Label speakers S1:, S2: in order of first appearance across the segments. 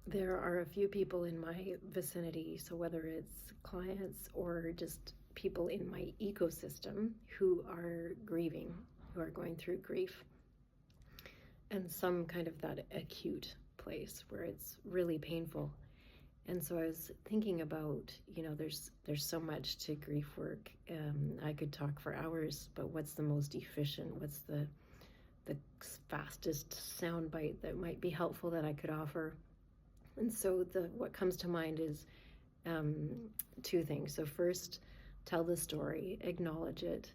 S1: There are a few people in my vicinity, so whether it's clients or just people in my ecosystem who are grieving, who are going through grief, and some kind of that acute place where it's really painful. And so I was thinking about, there's so much to grief work. I could talk for hours, but what's the most efficient? What's the fastest soundbite that might be helpful that I could offer? And so what comes to mind is two things. So first, tell the story, acknowledge it,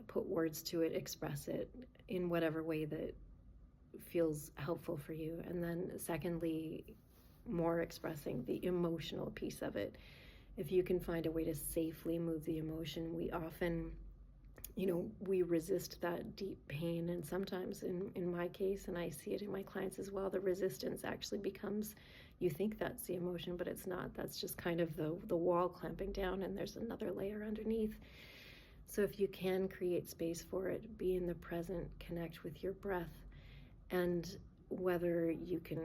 S1: put words to it, express it in whatever way that feels helpful for you. And then secondly, more expressing the emotional piece of it. If you can find a way to safely move the emotion, we often, we resist that deep pain. And sometimes in my case, and I see it in my clients as well, the resistance actually becomes, you think that's the emotion, but it's not. That's just kind of the wall clamping down, and there's another layer underneath. So if you can create space for it, be in the present, connect with your breath, and whether you can,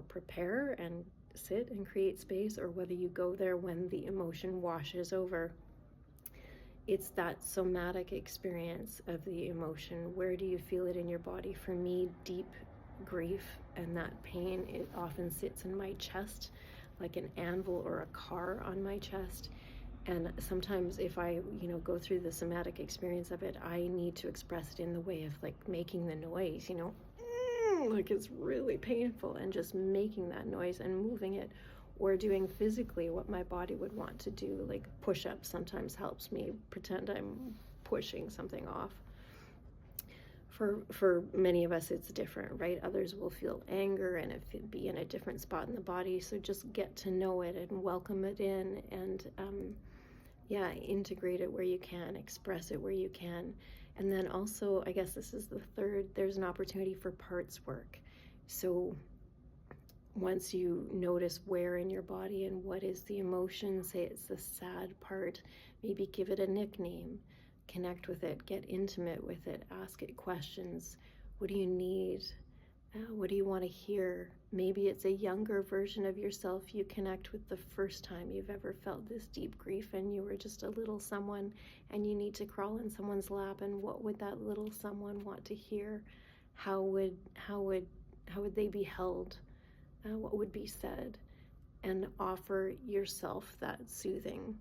S1: prepare and sit and create space, or whether you go there when the emotion washes over, it's that somatic experience of the emotion. Where do you feel it in your body? For me, deep grief and that pain, it often sits in my chest like an anvil or a car on my chest. And sometimes if I, go through the somatic experience of it, I need to express it in the way of like making the noise, like it's really painful, and just making that noise and moving it, or doing physically what my body would want to do, like push-ups sometimes helps me pretend I'm pushing something off. For many of us, it's different, right? Others will feel anger and it be in a different spot in the body. So just get to know it and welcome it in, and integrate it where you can, express it where you can. And then also, I guess this is the third, there's an opportunity for parts work. So once you notice where in your body and what is the emotion, say it's the sad part, maybe give it a nickname, connect with it, get intimate with it, ask it questions. What do you need? What do you want to hear? Maybe it's a younger version of yourself you connect with the first time you've ever felt this deep grief, and you were just a little someone and you need to crawl in someone's lap, and what would that little someone want to hear? How would they be held? What would be said? And offer yourself that soothing.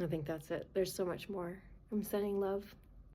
S1: I think that's it. There's so much more. I'm sending love.